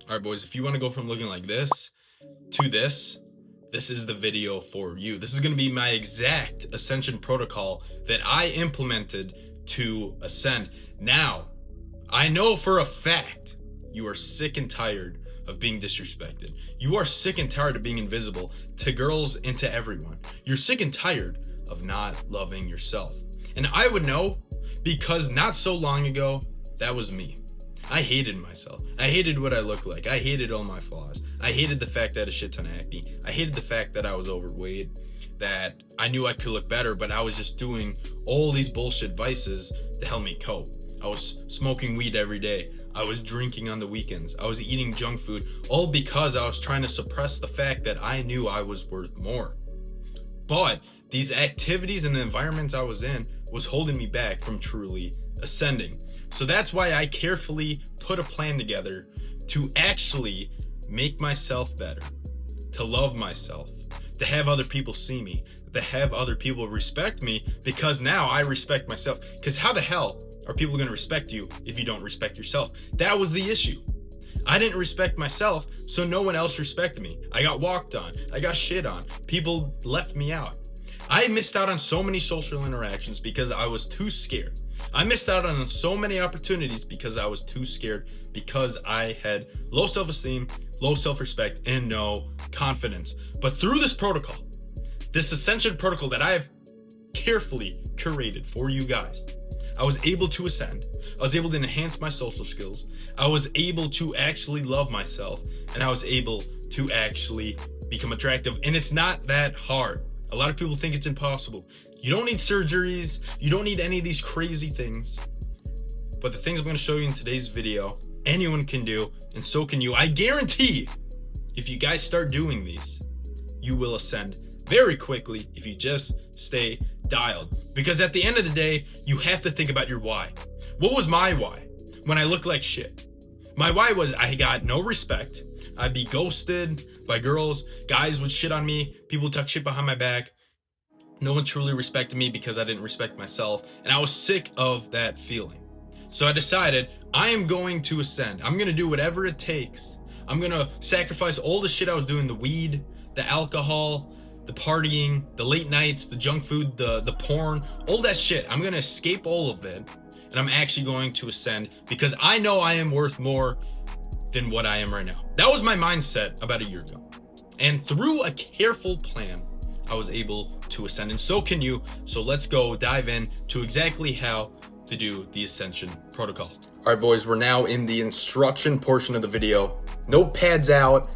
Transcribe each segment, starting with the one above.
All right, boys, if you want to go from looking like this to this is the video for you. This is going to be my exact ascension protocol that I implemented to ascend. Now, I know for a fact you are sick and tired of being disrespected. You are sick and tired of being invisible to girls and to everyone. You're sick and tired of not loving yourself. And I would know because not so long ago, that was me. I hated myself. I hated what I looked like. I hated all my flaws. I hated the fact that I had a shit ton of acne. I hated the fact that I was overweight, that I knew I could look better, but I was just doing all these bullshit vices to help me cope. I was smoking weed every day. I was drinking on the weekends. I was eating junk food, all because I was trying to suppress the fact that I knew I was worth more. But these activities and the environments I was in was holding me back from truly ascending. So that's why I carefully put a plan together to actually make myself better, to love myself, to have other people see me, to have other people respect me, because now I respect myself. Because how the hell are people going to respect you if you don't respect yourself? That was the issue. I didn't respect myself, so no one else respected me. I got walked on. I got shit on. People left me out. I missed out on so many social interactions because I was too scared. I missed out on so many opportunities because I was too scared, because I had low self-esteem, low self-respect, and no confidence. But through this protocol, this ascension protocol that I have carefully curated for you guys, I was able to ascend. I was able to enhance my social skills. I was able to actually love myself, and I was able to actually become attractive. And it's not that hard. A lot of people think it's impossible. You don't need surgeries. You don't need any of these crazy things. But the things I'm going to show you in today's video, anyone can do, and so can you. I guarantee if you guys start doing these, you will ascend very quickly if you just stay dialed. Because at the end of the day, you have to think about your why. What was my why when I looked like shit? My why was I got no respect. I'd be ghosted by girls. Guys would shit on me. People would talk shit behind my back. No one truly respected me because I didn't respect myself. And I was sick of that feeling. So I decided I am going to ascend. I'm going to do whatever it takes. I'm going to sacrifice all the shit I was doing, the weed, the alcohol, the partying, the late nights, the junk food, the porn, all that shit. I'm going to escape all of it. And I'm actually going to ascend because I know I am worth more than what I am right now. That was my mindset about a year ago. And through a careful plan, I was able to ascend, and so can you. So let's go dive in to exactly how to do the ascension protocol. All right, boys, we're now in the instruction portion of the video. Notepads out.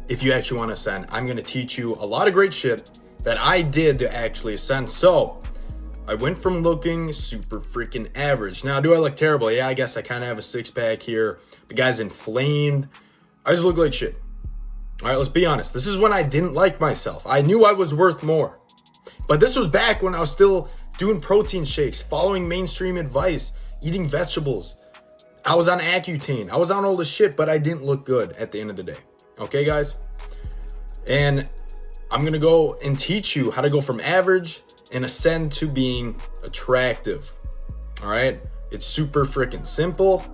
If you actually want to ascend, I'm going to teach you a lot of great shit that I did to actually ascend. So I went from looking super freaking average. Now, do I look terrible? Yeah, I guess I kind of have a six-pack here. The guy's inflamed. I just look like shit. All right, let's be honest. This is when I didn't like myself. I knew I was worth more. But this was back when I was still doing protein shakes, following mainstream advice, eating vegetables. I was on Accutane. I was on all this shit, but I didn't look good at the end of the day. Okay, guys? And I'm going to go and teach you how to go from average and ascend to being attractive. All right? It's super freaking simple.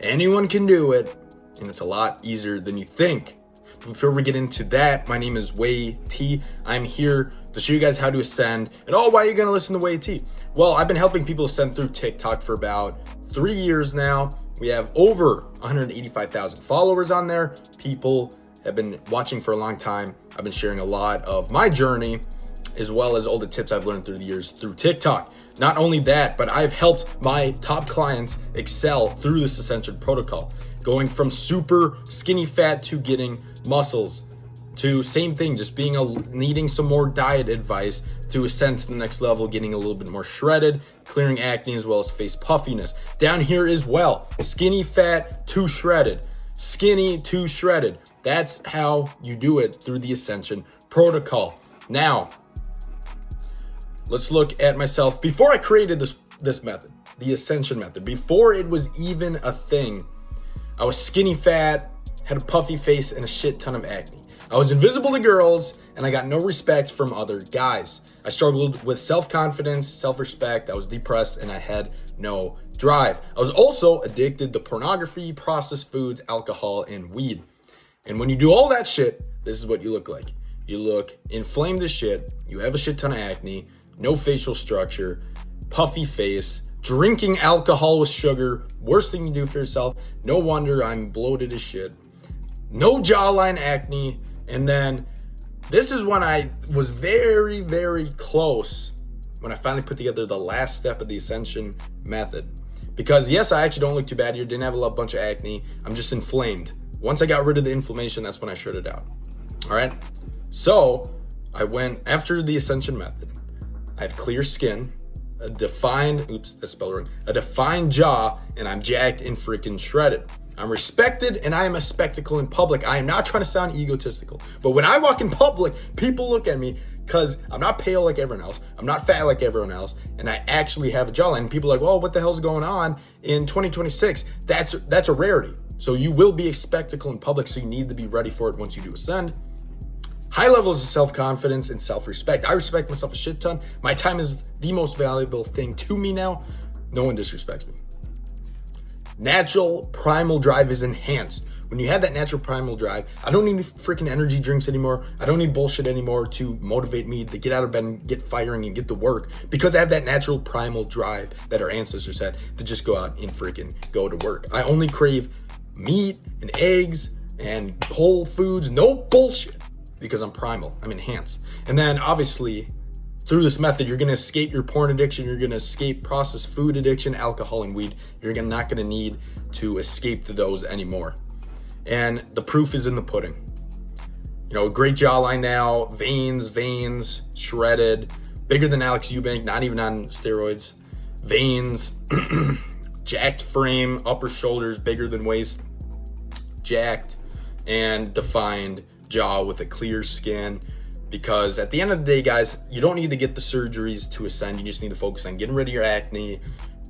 Anyone can do it, and it's a lot easier than you think. Before we get into that, my name is Wei T. I'm here to show you guys how to ascend. And why are you going to listen to Wei T? Well, I've been helping people ascend through TikTok for about 3 years now. We have over 185,000 followers on there. People have been watching for a long time. I've been sharing a lot of my journey, as well as all the tips I've learned through the years through TikTok. Not only that, but I've helped my top clients excel through this ascension protocol, going from super skinny fat to getting muscles, to same thing, just needing some more diet advice to ascend to the next level, getting a little bit more shredded, clearing acne as well as face puffiness. Down here as well, skinny fat to shredded, skinny to shredded. That's how you do it through the ascension protocol. Now, let's look at myself before I created this method, the ascension method. Before it was even a thing, I was skinny fat, had a puffy face, and a shit ton of acne. I was invisible to girls, and I got no respect from other guys. I struggled with self-confidence, self-respect. I was depressed, and I had no drive. I was also addicted to pornography, processed foods, alcohol, and weed. And when you do all that shit, this is what you look like. You look inflamed as shit. You have a shit ton of acne, no facial structure, puffy face, drinking alcohol with sugar, worst thing you do for yourself. No wonder I'm bloated as shit. No jawline acne. And then this is when I was very, very close when I finally put together the last step of the Ascension method. Because yes, I actually don't look too bad here. Didn't have a bunch of acne. I'm just inflamed. Once I got rid of the inflammation, that's when I shredded out. All right. So I went after the Ascension method. I have clear skin, a defined, a defined jaw, and I'm jacked and freaking shredded. I'm respected and I am a spectacle in public. I am not trying to sound egotistical, but when I walk in public, people look at me because I'm not pale like everyone else. I'm not fat like everyone else. And I actually have a jawline. And people are like, well, what the hell's going on in 2026? That's a rarity. So you will be a spectacle in public. So you need to be ready for it once you do ascend. High levels of self-confidence and self-respect. I respect myself a shit ton. My time is the most valuable thing to me now. No one disrespects me. Natural primal drive is enhanced. When you have that natural primal drive, I don't need freaking energy drinks anymore. I don't need bullshit anymore to motivate me to get out of bed and get firing and get to work, because I have that natural primal drive that our ancestors had to just go out and freaking go to work. I only crave meat and eggs and whole foods, no bullshit, because I'm primal, I'm enhanced. And then obviously through this method, you're gonna escape your porn addiction, you're gonna escape processed food addiction, alcohol and weed. You're not gonna need to escape to those anymore. And the proof is in the pudding. You know, great jawline now, veins, shredded, bigger than Alex Eubank, not even on steroids. Veins, jacked frame, upper shoulders bigger than waist, jacked and defined jaw with a clear skin. Because at the end of the day, guys, you don't need to get the surgeries to ascend. You just need to focus on getting rid of your acne,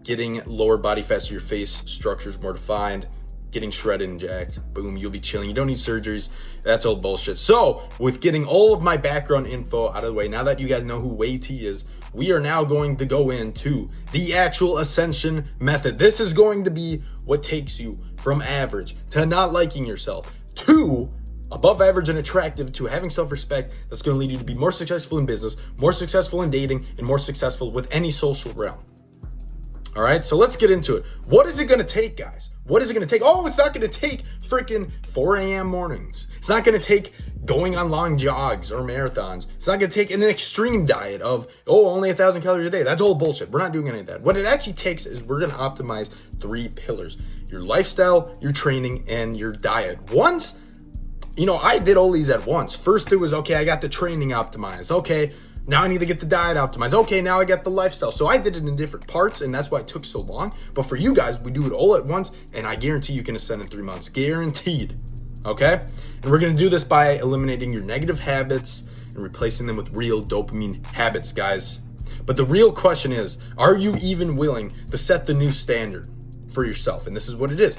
getting lower body fat so your face structure is more defined, getting shredded and jacked. Boom, you'll be chilling. You don't need surgeries. That's all bullshit. So with getting all of my background info out of the way, now that you guys know who Wei T is, we are now going to go into the actual ascension method. This is going to be what takes you from average to not liking yourself to above average and attractive, to having self-respect. That's going to lead you to be more successful in business, more successful in dating, and more successful with any social realm. All right, so let's get into it. What is it going to take, guys? What is it going to take? Oh, it's not going to take freaking 4 a.m. mornings. It's not going to take going on long jogs or marathons. It's not going to take an extreme diet of, only 1,000 calories a day. That's all bullshit. We're not doing any of that. What it actually takes is we're going to optimize 3 pillars: your lifestyle, your training, and your diet. Once, I did all these at once. First it was, okay, I got the training optimized. Okay, now I need to get the diet optimized. Okay, now I got the lifestyle. So I did it in different parts, and that's why it took so long. But for you guys, we do it all at once, and I guarantee you can ascend in 3 months. Guaranteed. Okay? And we're going to do this by eliminating your negative habits and replacing them with real dopamine habits, guys. But the real question is, are you even willing to set the new standard for yourself? And this is what it is.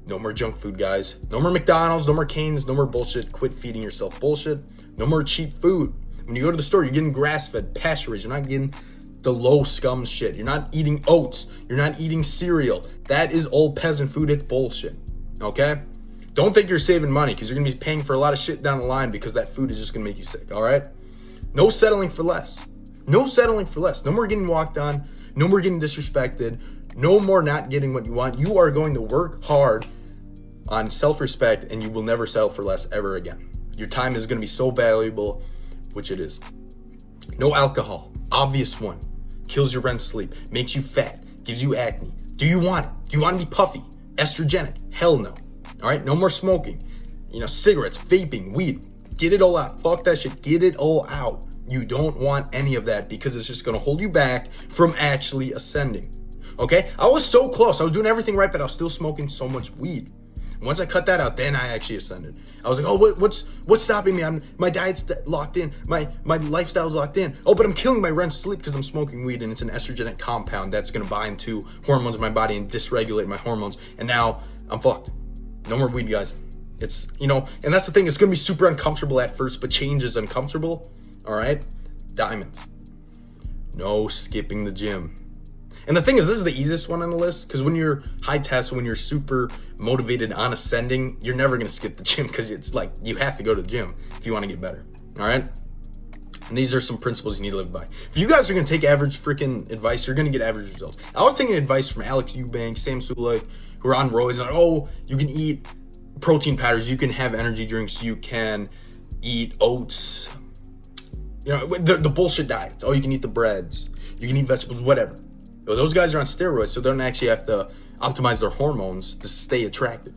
No more junk food, guys. No more McDonald's, no more Cane's, no more bullshit. Quit feeding yourself bullshit. No more cheap food. When you go to the store, you're getting grass-fed, pasture-raised. You're not getting the low scum shit. You're not eating oats. You're not eating cereal. That is old peasant food. It's bullshit, okay? Don't think you're saving money, because you're going to be paying for a lot of shit down the line, because that food is just going to make you sick, all right? No settling for less. No settling for less. No more getting walked on. No more getting disrespected. No more not getting what you want. You are going to work hard on self-respect, and you will never settle for less ever again. Your time is going to be so valuable, which it is. No alcohol, obvious one. Kills your REM sleep, makes you fat, gives you acne. Do you want it? Do you want to be puffy, estrogenic? Hell no. All right, no more smoking. Cigarettes, vaping, weed. Get it all out. Fuck that shit. Get it all out. You don't want any of that, because it's just going to hold you back from actually ascending. Okay? I was so close. I was doing everything right, but I was still smoking so much weed. Once I cut that out, then I actually ascended. I was like, what's stopping me? My diet's locked in. My lifestyle's locked in. Oh, but I'm killing my REM sleep because I'm smoking weed, and it's an estrogenic compound that's going to bind to hormones in my body and dysregulate my hormones. And now I'm fucked. No more weed, guys. It's, and that's the thing. It's going to be super uncomfortable at first, but change is uncomfortable. All right? Diamonds. No skipping the gym. And the thing is, this is the easiest one on the list, because when you're high test, when you're super motivated on ascending, you're never going to skip the gym, because it's like you have to go to the gym if you want to get better. All right. And these are some principles you need to live by. If you guys are going to take average freaking advice, you're going to get average results. I was taking advice from Alex Eubank, Sam Sulek, who are on roids, like, oh, you can eat protein powders, you can have energy drinks, you can eat oats, you know, the bullshit diets. Oh, you can eat the breads, you can eat vegetables, whatever. Well, those guys are on steroids, so they don't actually have to optimize their hormones to stay attractive,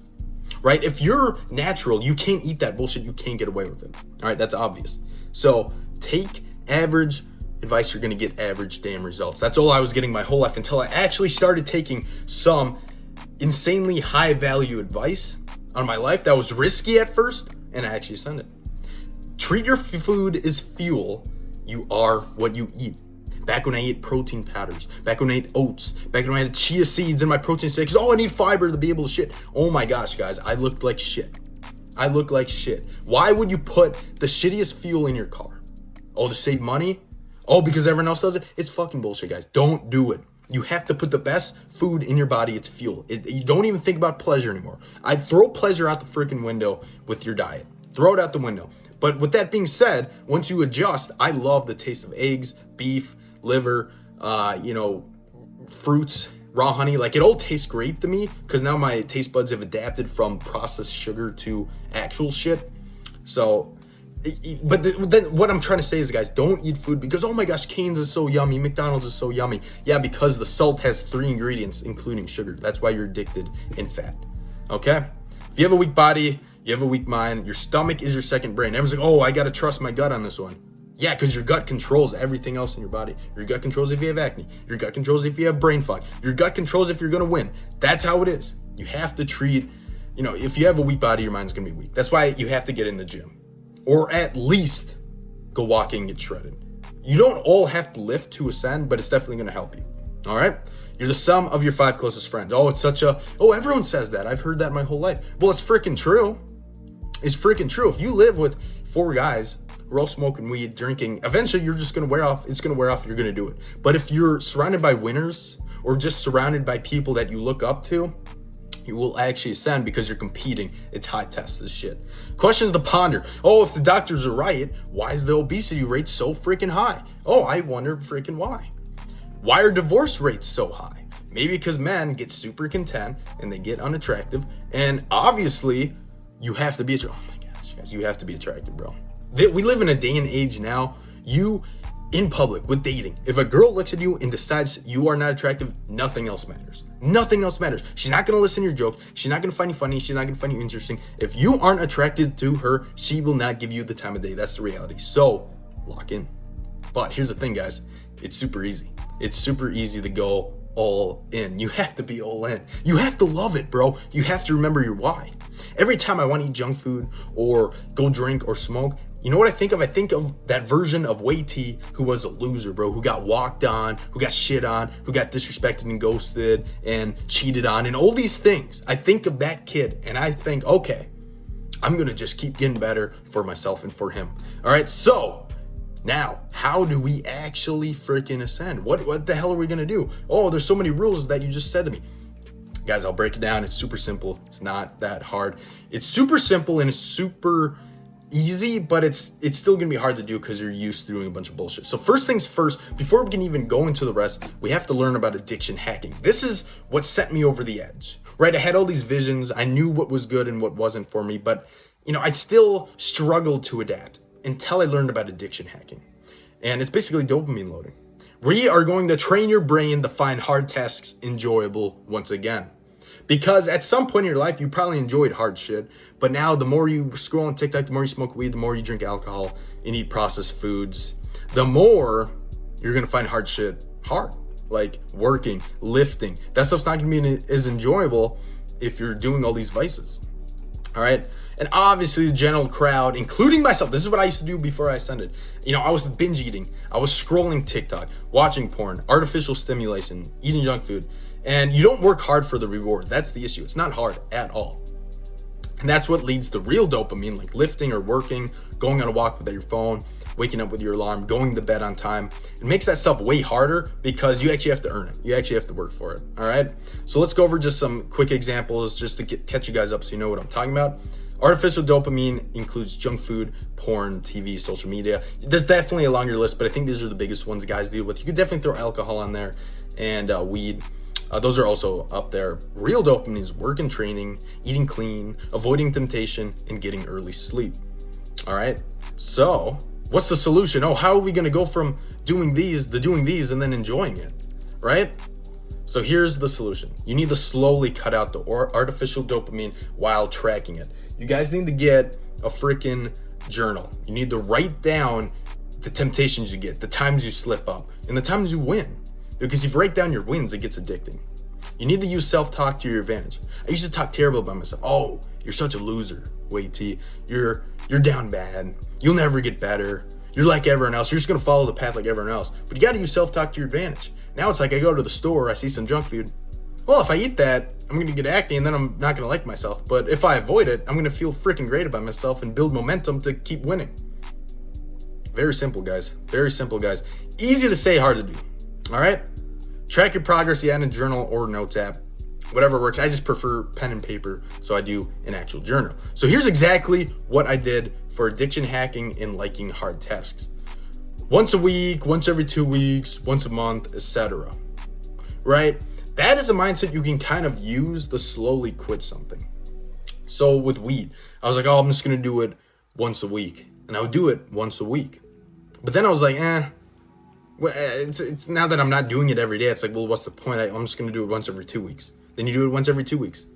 right? If you're natural, you can't eat that bullshit. You can't get away with it. All right, that's obvious. So take average advice. You're going to get average damn results. That's all I was getting my whole life until I actually started taking some insanely high value advice on my life that was risky at first, and I actually ascended. Treat your food as fuel. You are what you eat. Back when I ate protein powders, back when I ate oats, back when I had chia seeds in my protein shakes, oh, I need fiber to be able to shit. Oh my gosh, guys, I looked like shit. I look like shit. Why would you put the shittiest fuel in your car? Oh, to save money? Oh, because everyone else does it? It's fucking bullshit, guys. Don't do it. You have to put the best food in your body. It's fuel. You don't even think about pleasure anymore. I throw pleasure out the freaking window with your diet. Throw it out the window. But with that being said, once you adjust, I love the taste of eggs, beef, liver, fruits, raw honey. Like, it all tastes great to me because now my taste buds have adapted from processed sugar to actual shit. So, then what I'm trying to say is, guys, don't eat food because, oh my gosh, Cane's is so yummy, McDonald's is so yummy. Yeah, because the salt has 3 ingredients, including sugar. That's why you're addicted in fat. Okay? If you have a weak body, you have a weak mind, your stomach is your second brain. Everyone's like, oh, I got to trust my gut on this one. Yeah, because your gut controls everything else in your body. Your gut controls if you have acne. Your gut controls if you have brain fog. Your gut controls if you're going to win. That's how it is. You have to treat, if you have a weak body, your mind's going to be weak. That's why you have to get in the gym. Or at least go walking and get shredded. You don't all have to lift to ascend, but it's definitely going to help you. All right? You're the sum of your 5 closest friends. Oh, everyone says that. I've heard that my whole life. Well, it's freaking true. It's freaking true. If you live with 4 guys, we're all smoking weed, drinking, eventually you're just going to wear off. It's going to wear off. You're going to do it. But if you're surrounded by winners or just surrounded by people that you look up to, you will actually ascend because you're competing. It's high test, this shit. Questions to ponder. Oh, if the doctors are right, why is the obesity rate so freaking high? Oh, I wonder freaking why. Why are divorce rates so high? Maybe because men get super content and they get unattractive. And obviously, you have to be oh my gosh, guys, you have to be attractive, bro. We live in a day and age now, in public with dating, if a girl looks at you and decides you are not attractive, nothing else matters. Nothing else matters. She's not going to listen to your jokes. She's not going to find you funny. She's not going to find you interesting. If you aren't attracted to her, she will not give you the time of day. That's the reality. So lock in. But here's the thing, guys. It's super easy. It's super easy to go all in. You have to be all in. You have to love it, bro. You have to remember your why. Every time I want to eat junk food or go drink or smoke, you know what I think of? I think of that version of Wei T who was a loser, bro, who got walked on, who got shit on, who got disrespected and ghosted and cheated on and all these things. I think of that kid and I think, okay, I'm going to just keep getting better for myself and for him. All right, so now, how do we actually freaking ascend? What the hell are we going to do? Oh, there's so many rules that you just said to me. Guys, I'll break it down. It's super simple. It's not that hard. It's super simple and it's super easy, but it's still gonna be hard to do because you're used to doing a bunch of bullshit. So first things first, before we can even go into the rest, we have to learn about addiction hacking. This is what sent me over the edge, right? I had all these visions. I knew what was good and what wasn't for me, but I still struggled to adapt until I learned about addiction hacking. And it's basically dopamine loading. We are going to train your brain to find hard tasks enjoyable once again. Because at some point in your life, you probably enjoyed hard shit. But now the more you scroll on TikTok, the more you smoke weed, the more you drink alcohol and eat processed foods, the more you're going to find hard shit hard. Like working, lifting. That stuff's not going to be as enjoyable if you're doing all these vices. All right. And obviously the general crowd, including myself, this is what I used to do before I ascended. I was binge eating. I was scrolling TikTok, watching porn, artificial stimulation, eating junk food. And you don't work hard for the reward. That's the issue. It's not hard at all. And that's what leads to real dopamine, like lifting or working, going on a walk without your phone, waking up with your alarm, going to bed on time. It makes that stuff way harder because you actually have to earn it. You actually have to work for it, all right? So let's go over just some quick examples just to catch you guys up so you know what I'm talking about. Artificial dopamine includes junk food, porn, TV, social media. There's definitely a longer list, but I think these are the biggest ones guys deal with. You could definitely throw alcohol on there and weed. Those are also up there. Real dopamine is work and training, eating clean, avoiding temptation, and getting early sleep. All right, so what's the solution? Oh, how are we gonna go from doing these to doing these and then enjoying it, right? So here's the solution. You need to slowly cut out the artificial dopamine while tracking it. You guys need to get a freaking journal. You need to write down the temptations you get, the times you slip up, and the times you win. Because if you write down your wins, it gets addicting. You need to use self-talk to your advantage. I used to talk terrible about myself. Oh, you're such a loser. Wait, T, you're down bad. You'll never get better. You're like everyone else. You're just gonna follow the path like everyone else. But you gotta use self-talk to your advantage. Now it's like I go to the store, I see some junk food. Well, if I eat that, I'm gonna get acne and then I'm not gonna like myself. But if I avoid it, I'm gonna feel freaking great about myself and build momentum to keep winning. Very simple, guys. Very simple, guys. Easy to say, hard to do. All right? Track your progress, in a journal or notes app, whatever works. I just prefer pen and paper, so I do an actual journal. So here's exactly what I did for addiction hacking and liking hard tasks. Once a week, once every 2 weeks, once a month, etc. Right? That is a mindset you can kind of use to slowly quit something. So with weed, I was like, oh, I'm just gonna do it once a week. And I would do it once a week. But then I was like, it's now that I'm not doing it every day, it's like, well, what's the point? I'm just gonna do it once every 2 weeks. Then you do it once every 2 weeks.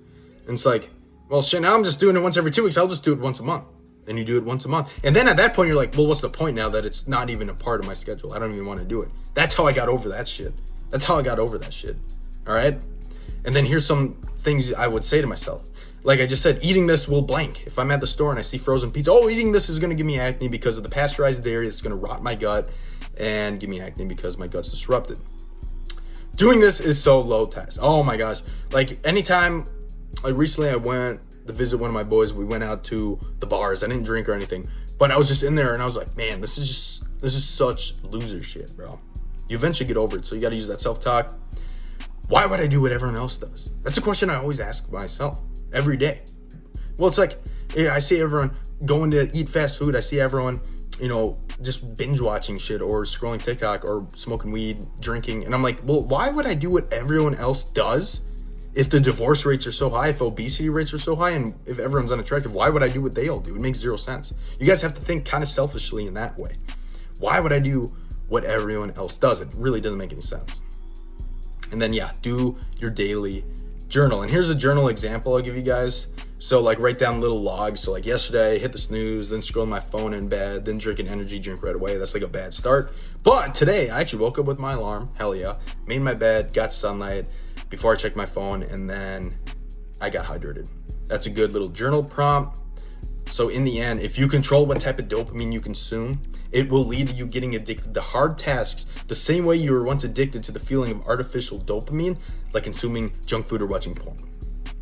And it's like, well, shit, now I'm just doing it once every 2 weeks. I'll just do it once a month. Then you do it once a month. And then at that point, you're like, well, what's the point now that it's not even a part of my schedule? I don't even want to do it. That's how I got over that shit. All right? And then here's some things I would say to myself. Like I just said, eating this will blank. If I'm at the store and I see frozen pizza, oh, eating this is going to give me acne because of the pasteurized dairy. It's going to rot my gut and give me acne because my gut's disrupted. Doing this is so low test. Oh my gosh. Like anytime, like recently I went to visit one of my boys. We went out to the bars. I didn't drink or anything, but I was just in there and I was like, man, this is such loser shit, bro. You eventually get over it. So you got to use that self-talk. Why would I do what everyone else does? That's a question I always ask myself every day. Well, it's like, I see everyone going to eat fast food. I see everyone, just binge watching shit or scrolling TikTok or smoking weed, drinking. And I'm like, well, why would I do what everyone else does? If the divorce rates are so high, if obesity rates are so high, and if everyone's unattractive, why would I do what they all do? It makes zero sense. You guys have to think kind of selfishly in that way. Why would I do what everyone else does? It really doesn't make any sense. And then, do your daily journal. And here's a journal example I'll give you guys. So like write down little logs. So like yesterday, hit the snooze, then scroll my phone in bed, then drink an energy drink right away. That's like a bad start. But today, I actually woke up with my alarm. Hell yeah. Made my bed, got sunlight before I checked my phone, and then I got hydrated. That's a good little journal prompt. So in the end, if you control what type of dopamine you consume, it will lead to you getting addicted to hard tasks the same way you were once addicted to the feeling of artificial dopamine, like consuming junk food or watching porn.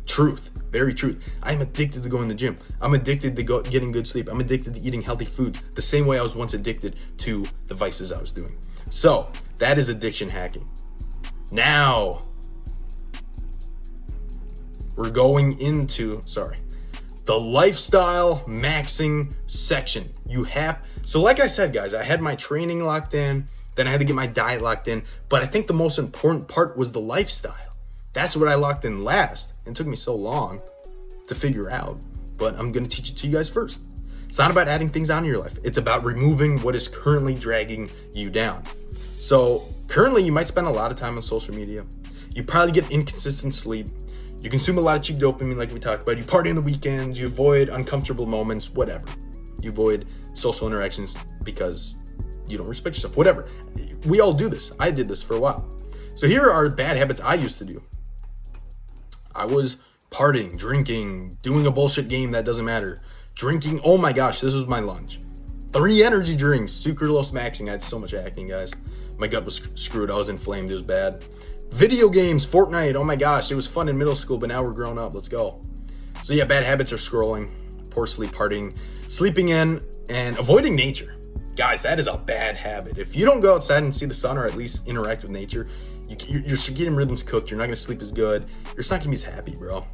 Truth, very truth. I'm addicted to going to the gym. I'm addicted to getting good sleep. I'm addicted to eating healthy food the same way I was once addicted to the vices I was doing. So that is addiction hacking. Now, we're going into, the lifestyle maxing section. So like I said, guys, I had my training locked in, then I had to get my diet locked in, but I think the most important part was the lifestyle. That's what I locked in last. It took me so long to figure out, but I'm gonna teach it to you guys first. It's not about adding things onto your life. It's about removing what is currently dragging you down. So currently you might spend a lot of time on social media. You probably get inconsistent sleep. You consume a lot of cheap dopamine like we talked about. You party on the weekends. You avoid uncomfortable moments, whatever. You avoid social interactions because you don't respect yourself, whatever. We all do this. I did this for a while. So here are bad habits I used to do. I was partying, drinking, doing a bullshit game that doesn't matter. Drinking, oh my gosh, this was my lunch. 3 energy drinks, sucralose maxing. I had so much acne, guys. My gut was screwed. I was inflamed. It was bad. Video games, Fortnite, oh my gosh, it was fun in middle school, but now we're grown up, let's go. So yeah, bad habits are scrolling, poor sleep, partying, sleeping in, and avoiding nature. Guys, that is a bad habit. If you don't go outside and see the sun or at least interact with nature, your circadian rhythm's cooked. You're not going to sleep as good. You're just not going to be as happy, bro.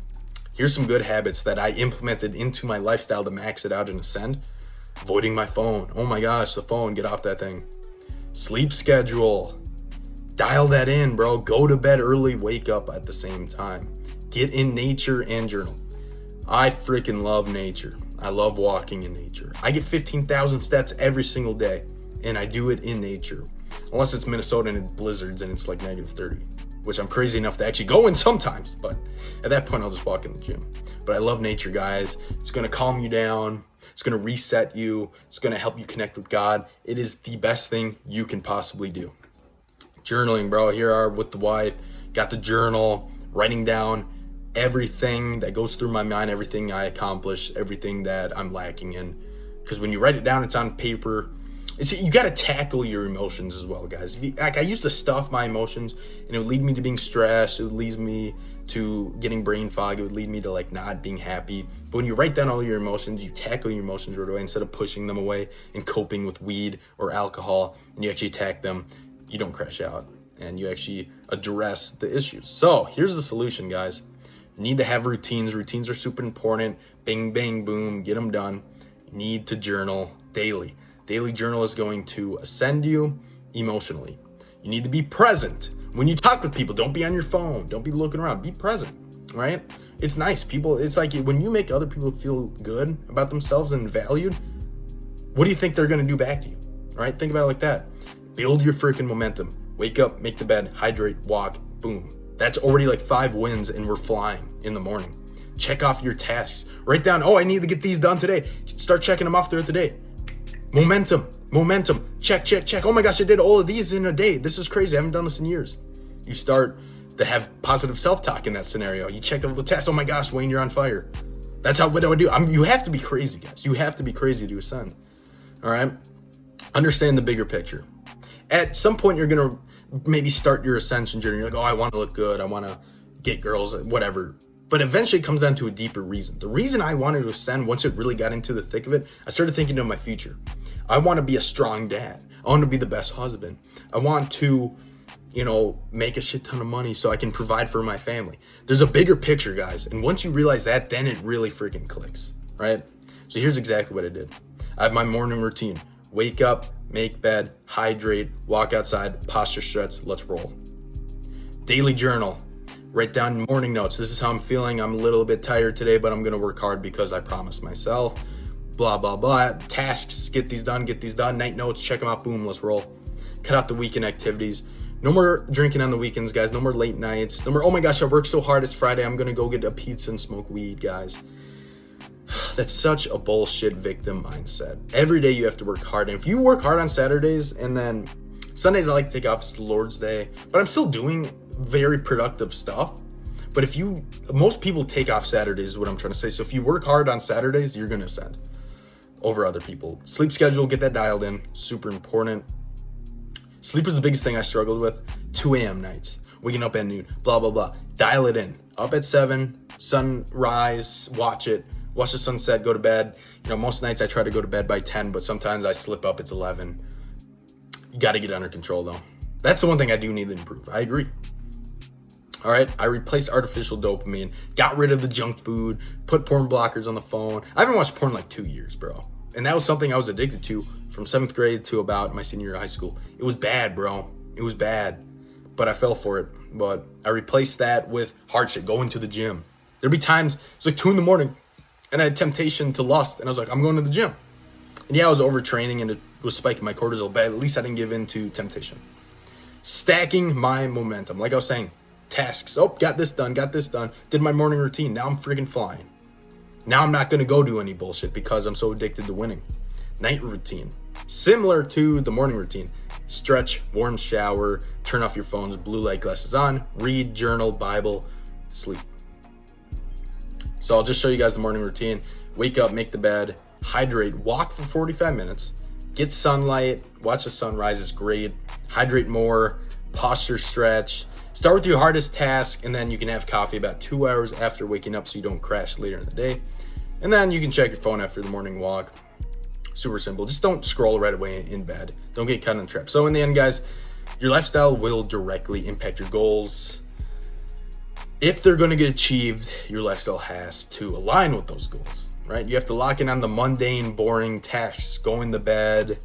Here's some good habits that I implemented into my lifestyle to max it out and ascend. Avoiding my phone. Oh my gosh, the phone, get off that thing. Sleep schedule. Dial that in, bro. Go to bed early, wake up at the same time. Get in nature and journal. I freaking love nature. I love walking in nature. I get 15,000 steps every single day, and I do it in nature. Unless it's Minnesota and it blizzards and it's like -30, which I'm crazy enough to actually go in sometimes. But at that point, I'll just walk in the gym. But I love nature, guys. It's going to calm you down. It's going to reset you. It's going to help you connect with God. It is the best thing you can possibly do. Journaling, bro. Here are with the wife. Got the journal, writing down everything that goes through my mind, everything I accomplish, everything that I'm lacking in. Because when you write it down, it's on paper. You got to tackle your emotions as well, guys. Like, I used to stuff my emotions, and it would lead me to being stressed. It would lead me to getting brain fog. It would lead me to like not being happy. But when you write down all your emotions, you tackle your emotions right away instead of pushing them away and coping with weed or alcohol, and you actually attack them. You don't crash out, and you actually address the issues. So here's the solution, guys. You need to have routines. Routines are super important. Bang, bang, boom, get them done. You need to journal daily. Daily journal is going to ascend you emotionally. You need to be present. When you talk with people, don't be on your phone. Don't be looking around. Be present, right? It's nice. It's like when you make other people feel good about themselves and valued, what do you think they're going to do back to you, right? Think about it like that. Build your freaking momentum. Wake up, make the bed, hydrate, walk, boom. That's already like 5 wins and we're flying in the morning. Check off your tasks. Write down, I need to get these done today. Start checking them off throughout the day. Momentum. Check. Oh my gosh, I did all of these in a day. This is crazy. I haven't done this in years. You start to have positive self-talk in that scenario. You check off the tasks. Oh my gosh, Wayne, you're on fire. That's what I would do. You have to be crazy, guys. You have to be crazy to ascend. All right? Understand the bigger picture. At some point, you're going to maybe start your ascension journey. You're like, I want to look good. I want to get girls, whatever. But eventually it comes down to a deeper reason. The reason I wanted to ascend, once it really got into the thick of it, I started thinking of my future. I want to be a strong dad. I want to be the best husband. I want to, make a shit ton of money so I can provide for my family. There's a bigger picture, guys. And once you realize that, then it really freaking clicks, right? So here's exactly what I did. I have my morning routine. Wake up, make bed, hydrate, walk outside, posture stretch, let's roll. Daily journal. Write down morning notes. This is how I'm feeling. I'm a little bit tired today, but I'm going to work hard because I promised myself. Blah, blah, blah. Tasks, get these done. Night notes, check them out. Boom, let's roll. Cut out the weekend activities. No more drinking on the weekends, guys. No more late nights. No more, oh my gosh, I worked so hard. It's Friday. I'm going to go get a pizza and smoke weed, guys. That's such a bullshit victim mindset. Every day you have to work hard. And if you work hard on Saturdays and then Sundays I like to take off, it's the Lord's Day, but I'm still doing very productive stuff. But most people take off Saturdays is what I'm trying to say. So if you work hard on Saturdays, you're going to ascend over other people. Sleep schedule, get that dialed in. Super important. Sleep was the biggest thing I struggled with. 2 a.m. nights, waking up at noon, blah, blah, blah. Dial it in. Up at 7, sunrise, watch it. Watch the sunset, go to bed. Most nights I try to go to bed by 10, but sometimes I slip up, it's 11. You got to get under control though. That's the one thing I do need to improve. I agree. All right, I replaced artificial dopamine, got rid of the junk food, put porn blockers on the phone. I haven't watched porn in like 2 years, bro. And that was something I was addicted to from 7th grade to about my senior year of high school. It was bad, bro. It was bad, but I fell for it. But I replaced that with hard shit, going to the gym. There'd be times, it's like 2 a.m, and I had temptation to lust, and I was like, I'm going to the gym. And yeah, I was overtraining, and it was spiking my cortisol, but at least I didn't give in to temptation. Stacking my momentum. Like I was saying, tasks. Got this done. Did my morning routine. Now I'm freaking flying. Now I'm not going to go do any bullshit because I'm so addicted to winning. Night routine. Similar to the morning routine. Stretch, warm shower, turn off your phones, blue light glasses on, read, journal, Bible, sleep. So I'll just show you guys the morning routine. Wake up, make the bed, hydrate, walk for 45 minutes, get sunlight, watch the sunrise is great, hydrate more, posture stretch. Start with your hardest task, and then you can have coffee about 2 hours after waking up so you don't crash later in the day. And then you can check your phone after the morning walk. Super simple. Just don't scroll right away in bed. Don't get caught in the trap. So in the end, guys, your lifestyle will directly impact your goals. If they're going to get achieved, your lifestyle has to align with those goals, right? You have to lock in on the mundane, boring tasks, going to bed,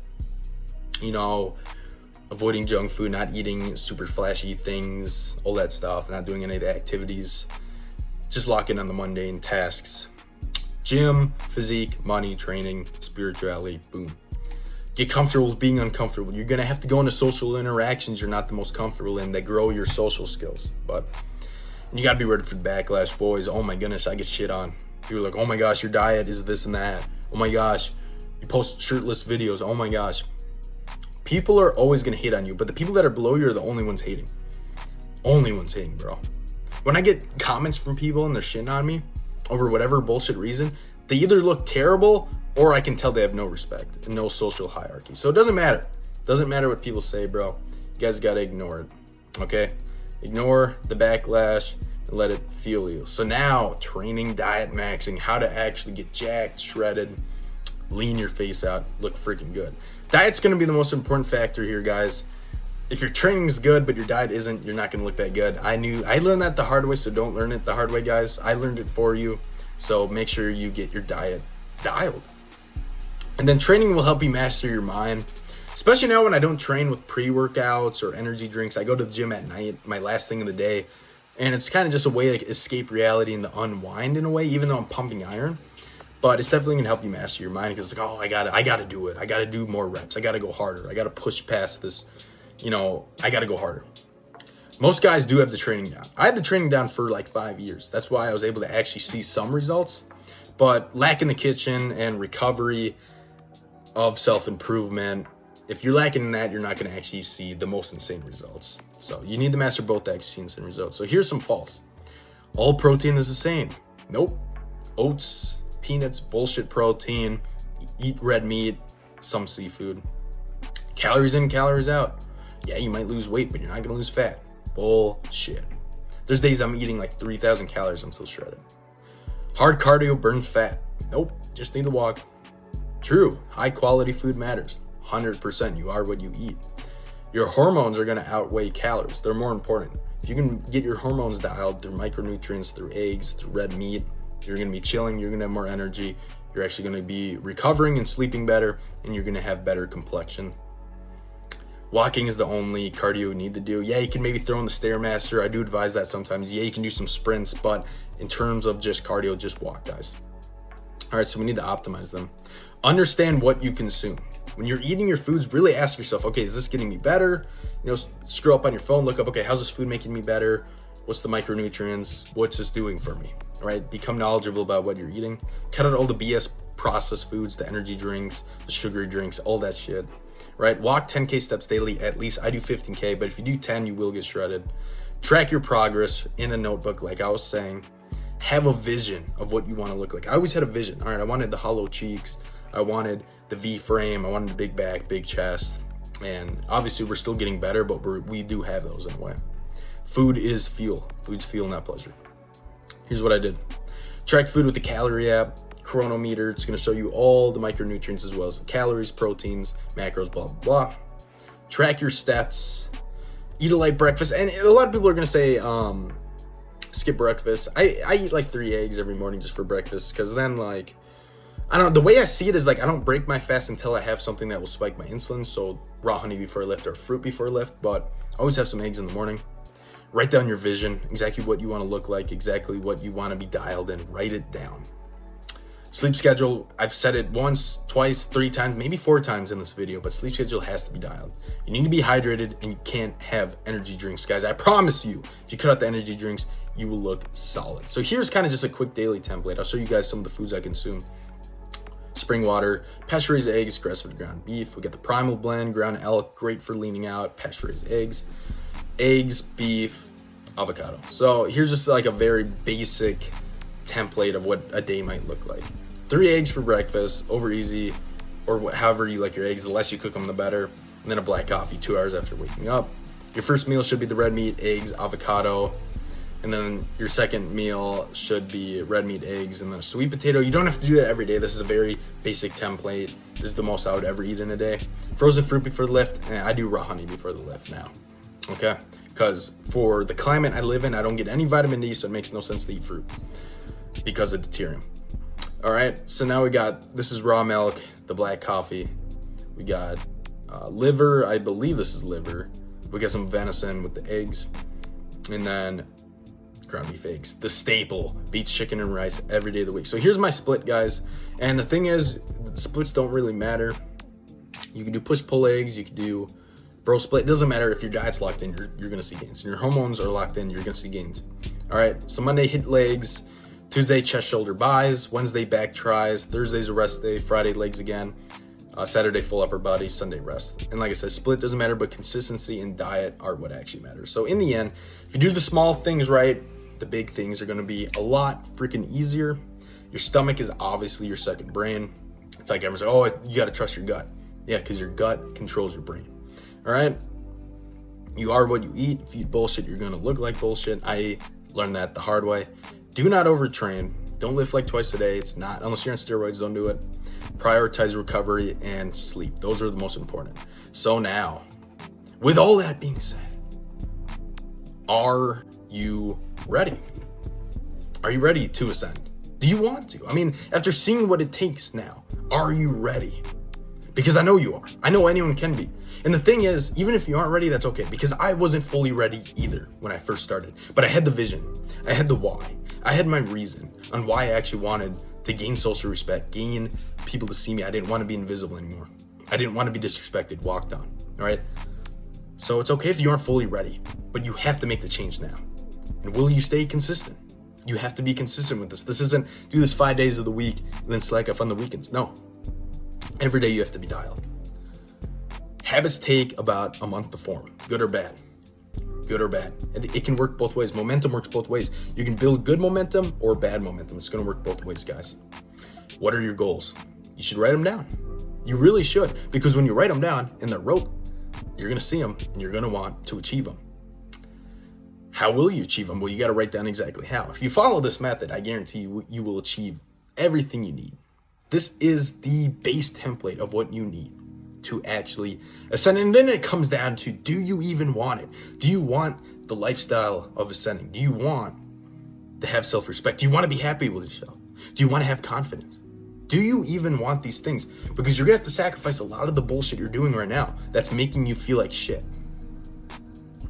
avoiding junk food, not eating super flashy things, all that stuff, not doing any of the activities. Just lock in on the mundane tasks. Gym, physique, money, training, spirituality, boom. Get comfortable with being uncomfortable. You're going to have to go into social interactions you're not the most comfortable in that grow your social skills. But you got to be ready for the backlash, boys. Oh my goodness, I get shit on. People are like, oh my gosh, your diet is this and that. Oh my gosh, you post shirtless videos. Oh my gosh. People are always going to hate on you, but the people that are below you are the only ones hating. Only ones hating, bro. When I get comments from people and they're shitting on me over whatever bullshit reason, they either look terrible or I can tell they have no respect and no social hierarchy. So it doesn't matter. It doesn't matter what people say, bro. You guys got to ignore it, okay? Ignore the backlash and let it fuel you. So now, training, diet, maxing, how to actually get jacked, shredded, lean your face out, look freaking good. Diet's going to be the most important factor here, guys. If your training is good but your diet isn't, you're not going to look that good. I learned that the hard way, so don't learn it the hard way, guys. I learned it for you, so make sure you get your diet dialed. And then training will help you master your mind, especially now when I don't train with pre-workouts or energy drinks. I go to the gym at night, my last thing of the day, and it's kind of just a way to escape reality and to unwind in a way, even though I'm pumping iron. But it's definitely gonna help you master your mind, because it's like, oh, I gotta do it. I gotta do more reps. I gotta go harder. I gotta push past this. I gotta go harder. Most guys do have the training down. I had the training down for like 5 years. That's why I was able to actually see some results. But lacking the kitchen and recovery of self-improvement, if you're lacking in that, you're not gonna actually see the most insane results. So you need to master both to actually see insane results. So here's some false. All protein is the same. Nope. Oats, peanuts, bullshit protein. Eat red meat, some seafood. Calories in, calories out. Yeah, you might lose weight, but you're not gonna lose fat. Bullshit. There's days I'm eating like 3,000 calories, I'm still shredded. Hard cardio burns fat. Nope, just need to walk. True, high quality food matters. 100%, you are what you eat. Your hormones are gonna outweigh calories. They're more important. If you can get your hormones dialed through micronutrients, through eggs, through red meat, you're gonna be chilling, you're gonna have more energy, you're actually gonna be recovering and sleeping better, and you're gonna have better complexion. Walking is the only cardio you need to do. Yeah, you can maybe throw in the Stairmaster. I do advise that sometimes. Yeah, you can do some sprints, but in terms of just cardio, just walk, guys. All right, so we need to optimize them. Understand what you consume. When you're eating your foods, really ask yourself, okay, is this getting me better? Scroll up on your phone, look up, okay, how's this food making me better? What's the micronutrients? What's this doing for me? All right, become knowledgeable about what you're eating. Cut out all the BS processed foods, the energy drinks, the sugary drinks, all that shit. Right? Walk 10K steps daily at least. I do 15K, but if you do 10, you will get shredded. Track your progress in a notebook, like I was saying. Have a vision of what you want to look like. I always had a vision. All right, I wanted the hollow cheeks. I wanted the V frame. I wanted the big back, big chest. And obviously we're still getting better, but we do have those in a way. Food is fuel. Food's fuel, not pleasure. Here's what I did. Track food with the calorie app. Chronometer, it's going to show you all the micronutrients as well as the calories, proteins, macros, blah, blah, blah. Track your steps. Eat a light breakfast. And a lot of people are going to say, skip breakfast. I eat like 3 eggs every morning just for breakfast, because then like, I don't know, the way I see it is like I don't break my fast until I have something that will spike my insulin. So raw honey before I lift or fruit before I lift, but I always have some eggs in the morning. Write down your vision, exactly what you want to look like, exactly what you want to be dialed in. Write it down. Sleep schedule, I've said it once, twice, 3 times, maybe 4 times in this video, but sleep schedule has to be dialed. You need to be hydrated, and you can't have energy drinks, guys. I promise you, if you cut out the energy drinks, you will look solid. So here's kind of just a quick daily template. I'll show you guys some of the foods I consume. Spring water, pasture-raised eggs, grass-fed ground beef. We got the primal blend, ground elk, great for leaning out, pasture-raised eggs, beef, avocado. So here's just like a very basic template of what a day might look like. 3 eggs for breakfast, over easy, or however you like your eggs. The less you cook them, the better. And then a black coffee 2 hours after waking up. Your first meal should be the red meat, eggs, avocado. And then your second meal should be red meat, eggs, and then a sweet potato. You don't have to do that every day. This is a very basic template. This is the most I would ever eat in a day. Frozen fruit before the lift, and I do raw honey before the lift now, okay? Because for the climate I live in, I don't get any vitamin D, so it makes no sense to eat fruit because of deuterium. All right, so now this is raw milk, the black coffee. We got liver, I believe this is liver. We got some venison with the eggs, and then ground beef eggs, the staple, beets, chicken, and rice every day of the week. So here's my split, guys. And the thing is, the splits don't really matter. You can do push-pull eggs, you can do bro split. It doesn't matter if your diet's locked in, you're gonna see gains. And your hormones are locked in, you're gonna see gains. All right, so Monday, hit legs. Tuesday, chest, shoulder, buys. Wednesday, back tries. Thursday's a rest day. Friday, legs again. Saturday, full upper body. Sunday, rest. And like I said, split doesn't matter, but consistency and diet are what actually matters. So in the end, if you do the small things right, the big things are going to be a lot freaking easier. Your stomach is obviously your second brain. It's like everyone's like, oh, you got to trust your gut. Yeah, because your gut controls your brain. All right. You are what you eat. If you eat bullshit, you're going to look like bullshit. I learned that the hard way. Do not overtrain. Don't lift like twice a day. It's not, unless you're on steroids, don't do it. Prioritize recovery and sleep. Those are the most important. So now, with all that being said, are you ready? Are you ready to ascend? Do you want to? I mean, after seeing what it takes now, are you ready? Because I know you are. I know anyone can be. And the thing is, even if you aren't ready, that's okay. Because I wasn't fully ready either when I first started. But I had the vision. I had the why. I had my reason on why I actually wanted to gain social respect, gain people to see me. I didn't want to be invisible anymore. I didn't want to be disrespected, walked on, all right? So it's okay if you aren't fully ready, but you have to make the change now. And will you stay consistent? You have to be consistent with this. This isn't do this 5 days of the week and then slack off on the weekends. No. Every day you have to be dialed. Habits take about a month to form, good or bad. Good or bad. And it can work both ways. Momentum works both ways. You can build good momentum or bad momentum. It's going to work both ways, guys. What are your goals? You should write them down. You really should, because when you write them down in the rope, you're going to see them and you're going to want to achieve them. How will you achieve them? Well, you got to write down exactly how. If you follow this method, I guarantee you will achieve everything you need. This is the base template of what you need to actually ascend. And then it comes down to, do you even want it? Do you want the lifestyle of ascending? Do you want to have self-respect? Do you want to be happy with yourself? Do you want to have confidence? Do you even want these things? Because you're gonna have to sacrifice a lot of the bullshit you're doing right now that's making you feel like shit.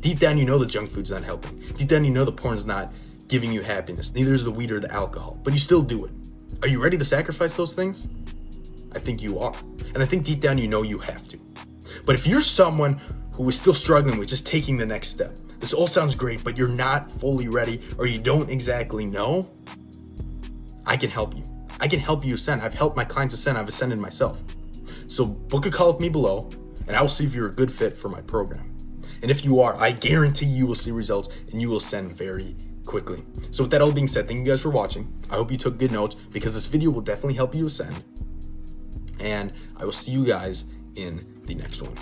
Deep down, you know the junk food's not helping. Deep down, you know the porn's not giving you happiness. Neither is the weed or the alcohol, but you still do it. Are you ready to sacrifice those things? I think you are. And I think deep down, you know you have to. But if you're someone who is still struggling with just taking the next step, this all sounds great, but you're not fully ready or you don't exactly know, I can help you. I can help you ascend. I've helped my clients ascend. I've ascended myself. So book a call with me below and I will see if you're a good fit for my program. And if you are, I guarantee you will see results and you will ascend very quickly. So with that all being said, thank you guys for watching. I hope you took good notes because this video will definitely help you ascend. And I will see you guys in the next one.